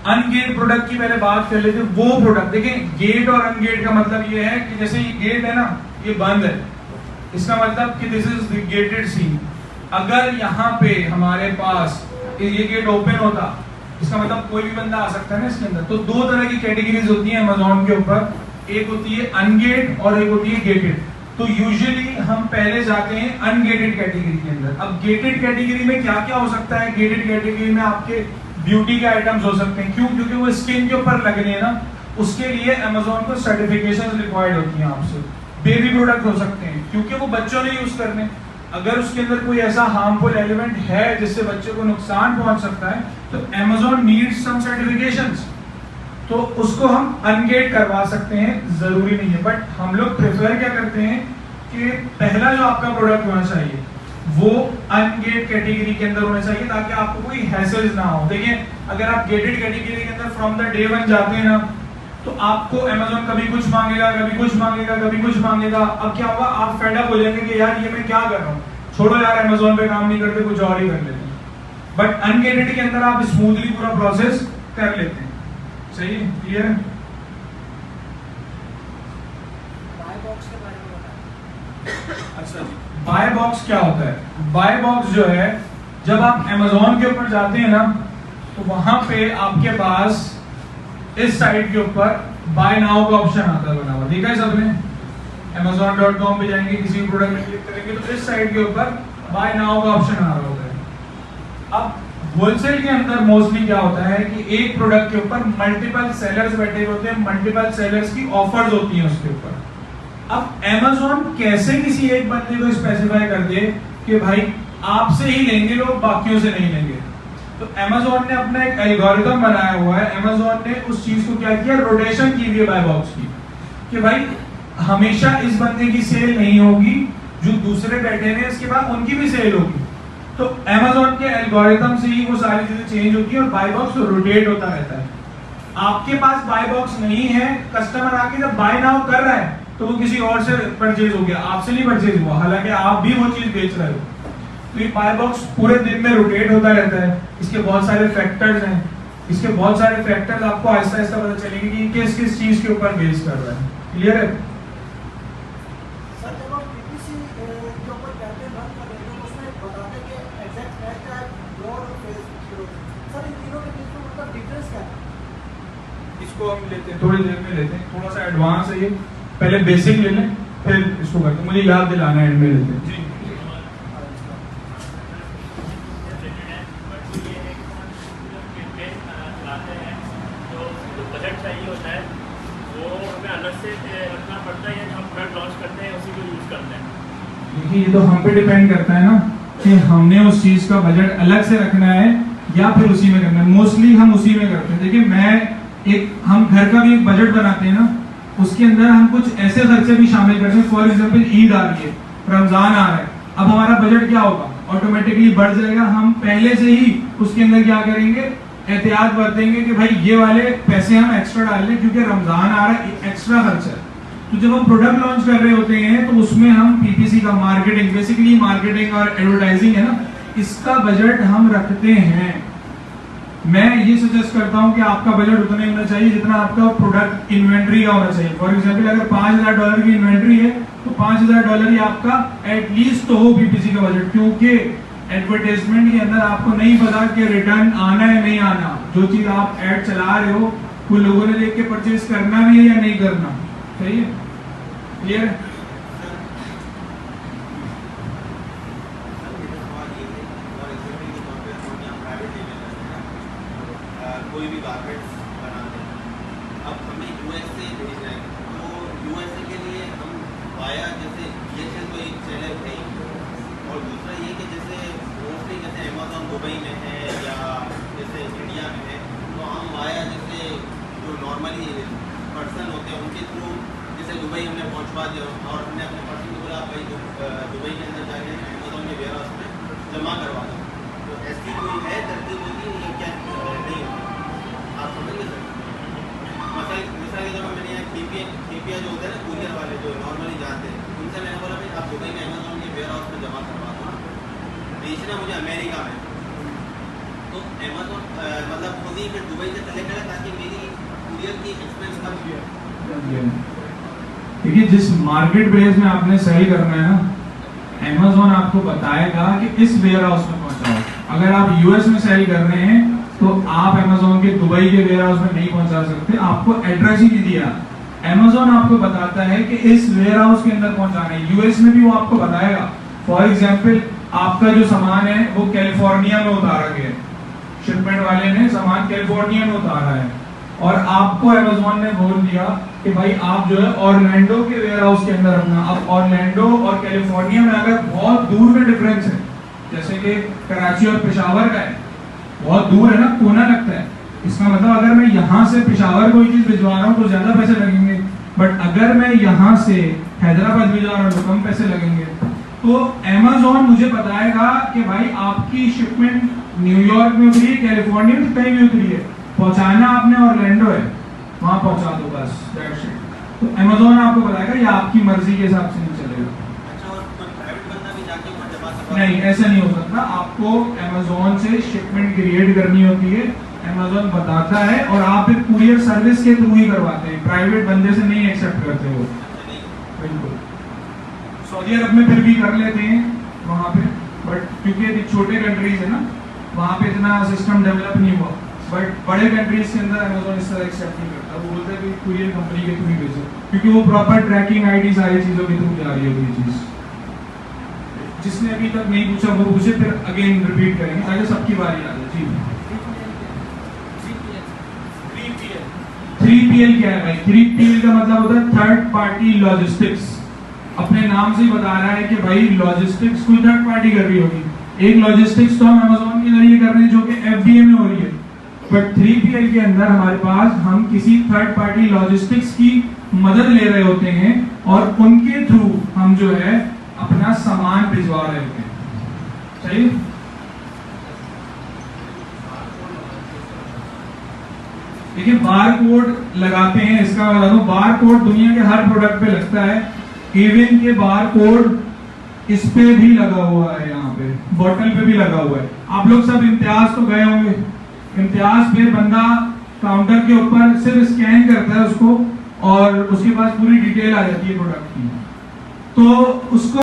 अनगेट product की पहले बात कर लेते हैं। वो प्रोडक्ट देखें, गेट और अनगेट का मतलब ये है कि जैसे ये गेट है ना, ये बंद है, इसका मतलब कि this is the gated scene. अगर यहाँ पे हमारे पास ये गेट ओपन होता, इसका मतलब कोई भी बंदा आ सकता है ना इसके अंदर। तो दो तरह की कैटेगरीज होती है अमेज़न के ऊपर, एक होती है अनगेट और एक होती है गेटेड। तो यूजुअली हम पहले जाते हैं अनगेटेड कैटेगरी के अंदर। अब गेटेड कैटेगरी में क्या क्या हो सकता है? गेटेड कैटेगरी में आपके ब्यूटी के आइटम्स हो सकते हैं। क्यों? क्योंकि वो स्किन के ऊपर लगने हैं ना, उसके लिए अमेज़न को सर्टिफिकेशन रिक्वायर्ड होती है आपसे। बेबी प्रोडक्ट हो सकते हैं क्योंकि वो बच्चों ने यूज करने, अगर उसके अंदर कोई ऐसा हार्मफुल एलिमेंट है जिससे बच्चे को नुकसान पहुंच सकता है तो अमेज़न नीड्स सम सर्टिफिकेशंस, तो उसको हम अनगेट करवा सकते हैं, जरूरी नहीं है। बट हम लोग प्रेफर क्या करते हैं कि पहला जो आपका प्रोडक्ट होना चाहिए वो अनगेट कैटेगरी के अंदर होना चाहिए, ताकि आपको कोई हैसल्स ना हो। देखिए, अगर आप गेटेड कैटेगरी के अंदर फ्रॉम द डे वन जाते हैं ना, तो आपको अमेज़न कभी कुछ मांगेगा, कभी कुछ मांगेगा, कभी कुछ मांगेगा। अब क्या होगा, आप फेड अप हो जाएंगे कि यार ये मैं क्या कर रहा हूँ, छोड़ो यार, अमेज़न पे काम नहीं करते, कुछ और ही कर लेते हैं। बट अनगेटेड के अंदर आप स्मूथली पूरा प्रोसेस कर लेते हैं। सही है? क्लियर है? अच्छा जी, बाय बॉक्स क्या होता है? बाय बॉक्स जो है, जब आप अमेज़न के ऊपर जाते हैं ना, तो वहां पे आपके पास इस साइड के ऊपर बाय नाउ का ऑप्शन आता है बना हुआ, देखा है सबने? Amazon.com पे जाएंगे, किसी भी प्रोडक्ट में क्लिक करेंगे तो इस साइड के ऊपर बाय नाउ का ऑप्शन आ रहा होता है। अब होलसेल के अंदर मोस्टली क्या होता है कि एक प्रोडक्ट के ऊपर मल्टीपल सेलर्स बैठे होते हैं, मल्टीपल सेलर्स की ऑफर्स होती हैं उसके ऊपर। अब Amazon कैसे किसी एक बंदे को स्पेसिफाई कर दे कि भाई आपसे ही लेंगे लोग, बाकियों से नहीं लेंगे? तो Amazon ने अपना एक एल्गोरिथम बनाया हुआ है। Amazon ने उस चीज को क्या किया, रोटेशन की हुई है बाय बॉक्स की, कि भाई हमेशा इस बंदे की सेल नहीं होगी, जो दूसरे बैठे हैं इसके बाद उनकी भी सेल होगी। तो Amazon के एल्गोरिथम से ही वो सारी चीजें चेंज होती है और बाय बॉक्स रोटेट होता रहता है। आपके पास बाय बॉक्स नहीं है, कस्टमर आके जब बाय नाउ कर रहा है तो वो किसी और से परचेज हो गया, आपसे नहीं परचेज हुआ, हालांकि आप भी वो चीज बेच रहे हो। तो ये बाय बॉक्स पूरे दिन में रोटेट होता रहता है। इसके बहुत सारे फैक्टर्स हैं, इसके बहुत सारे फैक्टर्स आपको आहिस्ता आहिस्ता पता चलेंगे कि किस किस चीज के ऊपर बेस कर रहा है। क्लियर है? इसको हम लेते हैं, थोड़ी देर में लेते हैं, थोड़ा सा एडवांस है ये, पहले बेसिक ले लें फिर इसको करते हैं। मुझे याद दिलाना है, एंड में लेते हैं जी। देखिए, ये तो हम पे डिपेंड करता है ना कि हमने उस चीज का बजट अलग से रखना है या फिर उसी में करना है। मोस्टली हम उसी में करते हैं। देखिए, हम घर का भी एक बजट बनाते हैं ना, उसके अंदर हम कुछ ऐसे खर्चे भी शामिल करते हैं। फॉर एग्जांपल, ईद आ रही है, रमजान आ रहा है, अब हमारा बजट क्या होगा, ऑटोमेटिकली बढ़ जाएगा। हम पहले से ही उसके अंदर क्या करेंगे, एहतियात बरतेंगे कि भाई ये वाले पैसे हम एक्स्ट्रा डाल लें क्योंकि रमजान आ रहा है, एक्स्ट्रा खर्चा है। तो जब हम प्रोडक्ट लॉन्च कर रहे होते हैं तो उसमें हम पीपीसी का, मार्केटिंग, बेसिकली मार्केटिंग और एडवर्टाइजिंग है ना, इसका बजट हम रखते हैं। मैं ये सजेस्ट करता हूं कि आपका बजट उतना ही होना चाहिए जितना आपका प्रोडक्ट इन्वेंट्री का होना चाहिए। फॉर एग्जांपल, अगर $5,000 की इन्वेंट्री है तो $5,000 ही आपका एटलीस्ट तो हो पीपीसी का बजट, क्योंकि एडवर्टाइजमेंट के अंदर आपको नहीं पता कि रिटर्न आना है नहीं आना। जो चीज आप एड चला रहे हो वो लोगों ने देख के परचेज करना भी है या नहीं करना। सही है? क्लियर? कोई भी गारमेंट्स बनाते हैं, अब हमें यूएस से भेजना है, तो यूएसए के लिए हम वाया, जैसे DHL तो एक चैनल है ही, और दूसरा ये कि जैसे मोस्टली जैसे अमेज़न दुबई में है या जैसे इंडिया में है, तो हम वाया जैसे जो नॉर्मली पर्सन होते हैं उनके थ्रू, जैसे दुबई हमने पहुंचवा दिया और हमने अपने पर्सन को बोला भाई दुबई के अंदर जाके अमेज़न के वेयर हाउस में जमा करवा दो। तो ऐसी कोई है तरकीब होती है क्या? नहीं होती? आप समझिए सर, मिसाल के तौर पर मैंने यहाँ KPI जो होते हैं ना, कुरियर वाले जो नॉर्मली जाते हैं, उनसे मैंने बोला भाई आप दुबई में अमेज़न के वेयर हाउस में जमा करवा दो, बेचना मुझे अमेरिका में। तो अमेज़न मतलब खुद ही फिर दुबई से चले गए ताकि मेरी कुरियर की एक्सपेंस कम हो। देखिए, जिस मार्केट प्लेस में आपने सेल करना है ना, Amazon आपको बताएगा कि इस वेयर हाउस में पहुंचाओ। अगर आप यूएस में सेल कर रहे हैं तो आप Amazon के दुबई के वेयर हाउस में नहीं पहुंचा सकते, आपको एड्रेस ही नहीं दिया। Amazon आपको बताता है कि इस वेयर हाउस के अंदर पहुंचाना है। यूएस में भी वो आपको बताएगा। फॉर एग्जाम्पल, आपका जो सामान है वो कैलिफोर्निया में उतारा गया है, शिपमेंट वाले ने सामान कैलिफोर्निया में उतारा है, और आपको Amazon ने बोल दिया कि भाई आप जो है ऑरलैंडो के वेयर हाउस के अंदर रखना। अब ऑरलैंडो और कैलिफोर्निया में अगर बहुत दूर में डिफरेंस है, जैसे कि कराची और पेशावर का है, बहुत दूर है ना, कोना लगता है, इसका मतलब अगर मैं यहाँ से पेशावर कोई चीज भिजवा रहा हूँ तो ज्यादा पैसे लगेंगे, बट अगर मैं यहाँ से हैदराबाद भिजवा रहा हूँ तो कम पैसे लगेंगे। तो Amazon मुझे बताएगा कि भाई आपकी शिपमेंट न्यूयॉर्क में उतरी है, कैलिफोर्निया में कहीं भी उतरी है, पहुंचाना आपने ऑरलैंडो है, वहां पहुंचा दो बस, दैट्स इट। तो Amazon आपको बताएगा, ये आपकी मर्जी के हिसाब से नहीं चलेगा। अच्छा, और कोई प्राइवेट बंदा भी जाके ऊपर जमा सकता नहीं, ऐसा नहीं हो सकता। आपको Amazon से शिपमेंट क्रिएट करनी होती है, Amazon बताता है, और आप एक कुरियर सर्विस के थ्रू ही करवाते हैं, प्राइवेट बंदे से नहीं एक्सेप्ट करते हो। बिल्कुल। सऊदी अरब में फिर भी कर लेते हैं वहां पे, बट क्योंकि छोटे कंट्रीज है ना, वहां पे इतना सिस्टम डेवलप नहीं हुआ, बट बड़े कंट्रीज के अंदर Amazon इस तरह एक्सेप्ट नहीं करता। वो बोलते हैं कि कुरियर कंपनी के थ्रू भेजो, क्योंकि वो प्रॉपर ट्रैकिंग आईडी सारी चीजों के थ्रू जा रही है ये चीज। जिसने अभी तक नहीं पूछा वो पूछे, फिर अगेन रिपीट करेंगे ताकि सबकी बारी आ जाए। जी, 3PL क्या है भाई? 3PL का मतलब होता है थर्ड पार्टी लॉजिस्टिक्स। अपने नाम से ही बता रहा है कि भाई लॉजिस्टिक्स कोई थर्ड पार्टी कर रही होगी। एक लॉजिस्टिक्स तो हम Amazon के जरिए कर रहे हैं जो कि FBA में हो रही है, बट 3PL के अंदर हमारे पास हम किसी थर्ड पार्टी लॉजिस्टिक्स की मदद ले रहे होते हैं और उनके थ्रू हम जो है अपना सामान भिजवा रहे होते हैं। सही? देखिए, बार कोड लगाते हैं, इसका बता दूं, बार कोड दुनिया के हर प्रोडक्ट पे लगता है। इवन के बार कोड इस पे भी लगा हुआ है, यहाँ पे बॉटल पे भी लगा हुआ है। आप लोग सब इम्तियाज तो गए होंगे, इम्तियाज पे बंदा काउंटर के ऊपर सिर्फ स्कैन करता है उसको, और उसके पास पूरी डिटेल आ जाती है प्रोडक्ट की, तो उसको